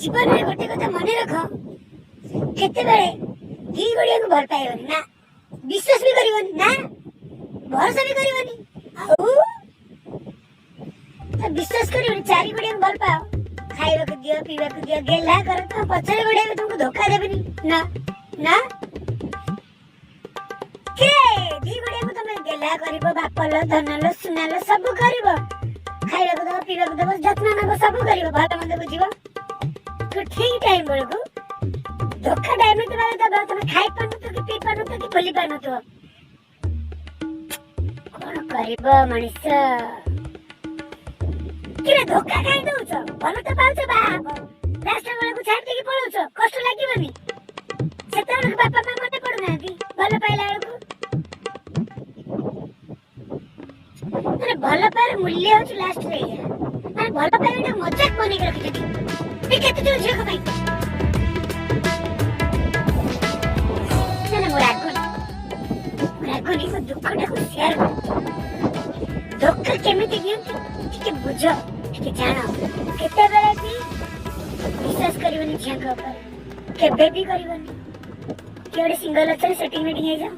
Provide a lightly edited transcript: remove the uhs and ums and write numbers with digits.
जीवन में गोटे कथा मन रख केते बेले दी गुड़िया को भल पाइबनी ना विश्वास भी करिवनी ना भरोसा भी करिवनी आउ तो विश्वास करिवनी चारि गुड़िया को भल पाओ खाइबा को दियो पीबा को दियो गेला कर तो पछरे गुड़िया को तुमको धोखा देबनी ना ना के दी गुड़िया को तुम गेला करिवो बापलो धनलो सुनालो सब करिवो खाइबा को दबो पीबा को दबो जत्न नबो सब करिवो भल मंद बुझिवो तो ठीक टाइम बेलको धोखा टाइम में तुम्हारे दबा तुम खाइ पानु तो कि पी पानु तो कि बोली पानु तो कोन करिबो मनुष्य किरे धोखा खाइ दउछ भल त पाउछ बाप लास्ट बेला को छाड्दै कि पळौछ कष्ट लागिबनी सेतेबेला बापा मा मते पडु नाथि भल पाइला बेलको अरे भल पाएर मूल्य होछ लास्ट रे अरे भल पाइबा मजाक बनि के रखिथि ए केते जो झेको भाई रागुनी को दुखटा को शेयर धोखा केमिति दियंती ଟିକେ ବୁଝ ଟିକେ ଜାଣ କେତେବେଳେ ବି ବିଶ୍ୱାସ କରିବନି ଝିଅଙ୍କ ଉପରେ କେବେ ବି କରିବନି କିଏ ଗୋଟେ ସିଙ୍ଗଲ ଅଛରେ ସେଟିଂ ମିଟିଂ ହେଇଯାଉ